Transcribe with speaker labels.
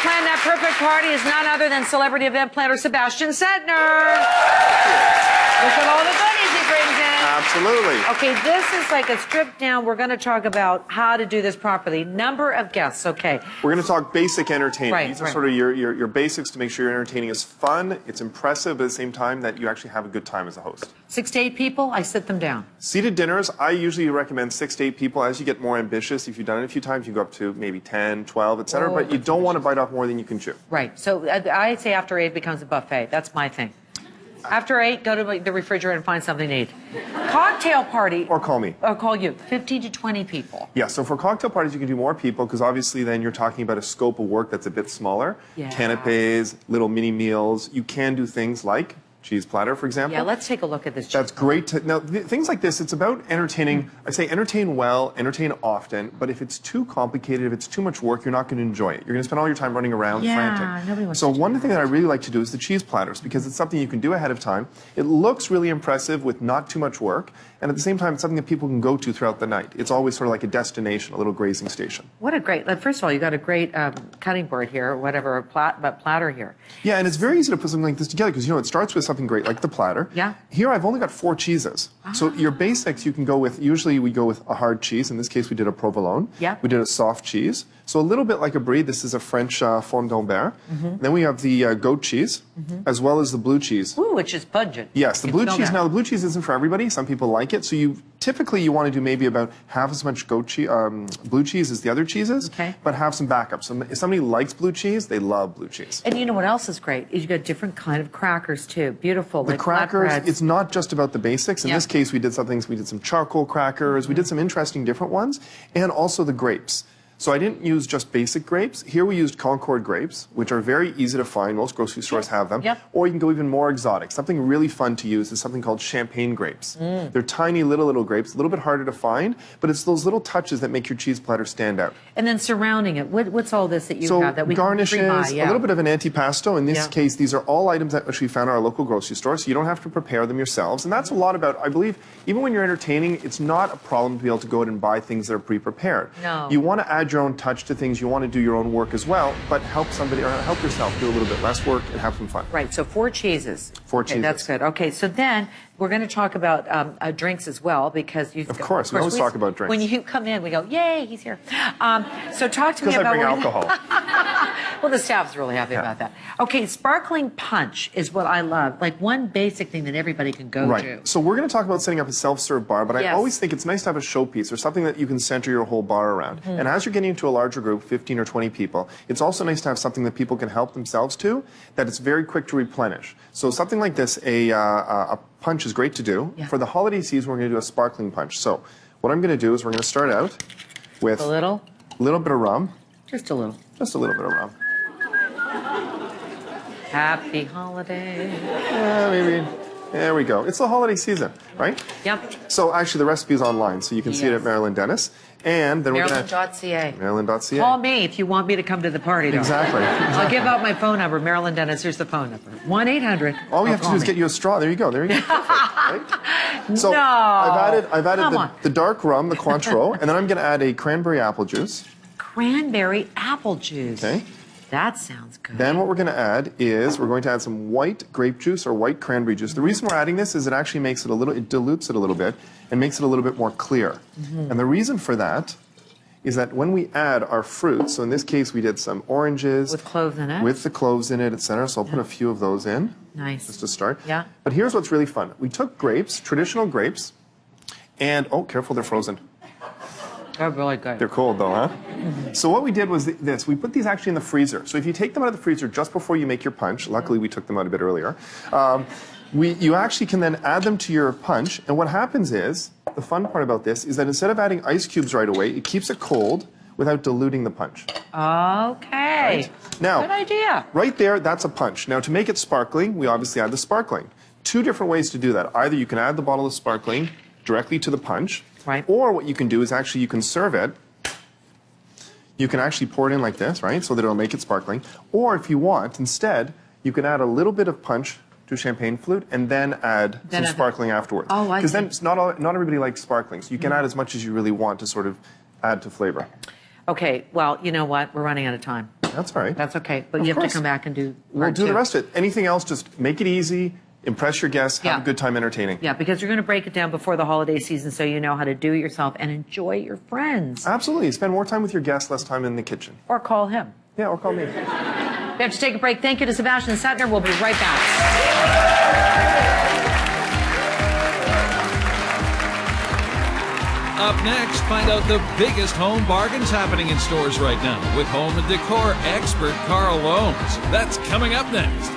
Speaker 1: plan that perfect party is none other than celebrity event planner Sebastien Centner. Look at all the goodies he brings in.
Speaker 2: Absolutely.
Speaker 1: Okay, this is like a strip down. We're going to talk about how to do this properly. Number of guests, okay.
Speaker 2: We're going to talk basic entertainment.
Speaker 1: Right,
Speaker 2: These are sort of your basics to make sure your entertaining is fun, it's impressive, but at the same time that you actually have a good time as a host.
Speaker 1: 6 to 8 people, I sit them down.
Speaker 2: Seated dinners, I usually recommend 6 to 8 people. As you get more ambitious, if you've done it a few times, you go up to maybe 10, 12, etc. But you don't want to bite off more than you can chew.
Speaker 1: Right. So I'd say after 8 becomes a buffet. That's my thing. After 8, go to the refrigerator and find something to eat. Cocktail party.
Speaker 2: Or call me.
Speaker 1: Or call you. 15 to 20 people.
Speaker 2: Yeah, so for cocktail parties, you can do more people because obviously then you're talking about a scope of work that's a bit smaller.
Speaker 1: Yeah.
Speaker 2: Canapes, little mini meals. You can do things like cheese platter, for example.
Speaker 1: Yeah, let's take a look at this.
Speaker 2: That's great. Now, things like this, it's about entertaining. I say entertain well, entertain often, but if it's too complicated, if it's too much work, you're not going to enjoy it. You're going to spend all your time running around frantic.
Speaker 1: Nobody wants
Speaker 2: so
Speaker 1: to do
Speaker 2: one thing that I really like to do is the cheese platters because it's something you can do ahead of time. It looks really impressive with not too much work, and at the same time, it's something that people can go to throughout the night. It's always sort of like a destination, a little grazing station.
Speaker 1: What a great, first of all, you got a great cutting board here, whatever, platter here.
Speaker 2: Yeah, and it's very easy to put something like this together because, you know, it starts with something great like the platter.
Speaker 1: Yeah.
Speaker 2: Here I've only got 4 cheeses. So your basics you can go with, usually we go with a hard cheese. In this case we did a provolone.
Speaker 1: Yeah.
Speaker 2: We did a soft cheese. So a little bit like a brie, this is a French forme d'Ambert. Then we have the goat cheese, as well as the blue cheese.
Speaker 1: Ooh, which is pungent.
Speaker 2: Yes, the blue cheese. Now the blue cheese isn't for everybody. Some people like it. So typically you want to do maybe about half as much blue cheese as the other cheeses, but have some backup. So if somebody likes blue cheese, they love blue cheese.
Speaker 1: And you know what else is great? Is you got different kind of crackers too. Beautiful.
Speaker 2: The
Speaker 1: like
Speaker 2: crackers,
Speaker 1: flatbreads.
Speaker 2: it's not just about the basics. In this case, we did some charcoal crackers. We did some interesting different ones, and also the grapes. So I didn't use just basic grapes. Here we used Concord grapes, which are very easy to find. Most grocery stores have them. Or you can go even more exotic. Something really fun to use is something called champagne grapes. They're tiny little grapes, a little bit harder to find, but it's those little touches that make your cheese platter stand out.
Speaker 1: And then surrounding it, what's all this that you have that we
Speaker 2: garnishes,
Speaker 1: can pre-buy?
Speaker 2: a little bit of an antipasto. In this case, these are all items that we found at our local grocery store, so you don't have to prepare them yourselves. And that's a lot about, I believe, even when you're entertaining, it's not a problem to be able to go out and buy things that are pre-prepared.
Speaker 1: No.
Speaker 2: You want to add your own touch to things. You want to do your own work as well, but help somebody or help yourself do a little bit less work and have some fun.
Speaker 1: Right, so 4 cheeses.
Speaker 2: 4 cheeses.
Speaker 1: That's good. Okay, so then we're going to talk about drinks as well because you.
Speaker 2: Of course, we always talk about drinks.
Speaker 1: When you come in, we go, "Yay, he's here!" So talk to me
Speaker 2: because
Speaker 1: about.
Speaker 2: I bring alcohol.
Speaker 1: Well, the staff's really happy about that. Okay, sparkling punch is what I love. Like one basic thing that everybody can go to.
Speaker 2: So we're going to talk about setting up a self-serve bar, but I always think it's nice to have a showpiece or something that you can center your whole bar around. And as you're getting into a larger group, 15 or 20 people, it's also nice to have something that people can help themselves to, that it's very quick to replenish. So something like this, a punch is great to do. For the holiday season, we're going to do a sparkling punch. So what I'm going to do is we're going to start out with
Speaker 1: a little
Speaker 2: bit of rum.
Speaker 1: Just a little.
Speaker 2: Just a little bit of rum.
Speaker 1: Happy holiday.
Speaker 2: Maybe. There we go. It's the holiday season, right?
Speaker 1: Yep.
Speaker 2: So actually the recipe is online, so you can see it at Marilyn Denis. And then
Speaker 1: Marilyn.ca.
Speaker 2: Marilyn.ca.
Speaker 1: Call me if you want me to come to the party.
Speaker 2: Exactly.
Speaker 1: I'll give out my phone number, Marilyn Denis. Here's the phone number. 1-800.
Speaker 2: All you have to do is get you a straw. There you go. There you go. Perfect, right? So
Speaker 1: no.
Speaker 2: I've added the dark rum, the Cointreau, and then I'm going to add a cranberry apple juice.
Speaker 1: Cranberry apple juice.
Speaker 2: Okay.
Speaker 1: That sounds good.
Speaker 2: Then what we're going to add is we're going to add some white grape juice or white cranberry juice. The reason we're adding this is it actually makes it it dilutes it a little bit and makes it a little bit more clear. And the reason for that is that when we add our fruits, so in this case we did some oranges.
Speaker 1: With cloves in it.
Speaker 2: With the cloves in it, etc. So I'll put a few of those in.
Speaker 1: Nice.
Speaker 2: Just to start.
Speaker 1: Yeah.
Speaker 2: But here's what's really fun. We took grapes, traditional grapes, and, oh, careful, they're frozen.
Speaker 1: They're really good.
Speaker 2: They're cold though, huh? So what we did was this. We put these actually in the freezer. So if you take them out of the freezer just before you make your punch, luckily we took them out a bit earlier, you actually can then add them to your punch. And what happens is, the fun part about this is that instead of adding ice cubes right away, it keeps it cold without diluting the punch.
Speaker 1: Okay.
Speaker 2: Right? Now,
Speaker 1: good idea.
Speaker 2: Right there, that's a punch. Now to make it sparkling, we obviously add the sparkling. 2 different ways to do that. Either you can add the bottle of sparkling directly to the punch, or what you can do is actually you can serve it. You can actually pour it in like this, right, so that it'll make it sparkling. Or if you want, instead, you can add a little bit of punch to champagne flute and then add some sparkling afterwards.
Speaker 1: Oh, I see.
Speaker 2: Because then it's not everybody likes sparkling, so you can add as much as you really want to sort of add to flavor.
Speaker 1: Okay, well, you know what? We're running out of time.
Speaker 2: That's all right.
Speaker 1: That's okay. But
Speaker 2: Of
Speaker 1: you have
Speaker 2: course.
Speaker 1: to come back and do
Speaker 2: We'll
Speaker 1: part
Speaker 2: do
Speaker 1: two.
Speaker 2: the rest of it. Anything else, just make it easy, impress your guests, have
Speaker 1: Yeah.
Speaker 2: a good time entertaining.
Speaker 1: Yeah, because you're going to break it down before the holiday season so you know how to do it yourself and enjoy your friends.
Speaker 2: Absolutely. Spend more time with your guests, less time in the kitchen.
Speaker 1: Or call him.
Speaker 2: Yeah, or call me.
Speaker 1: We have to take a break. Thank you to Sebastien Centner. We'll be right back.
Speaker 3: Up next, find out the biggest home bargains happening in stores right now with home and decor expert Carl Loans. That's coming up next.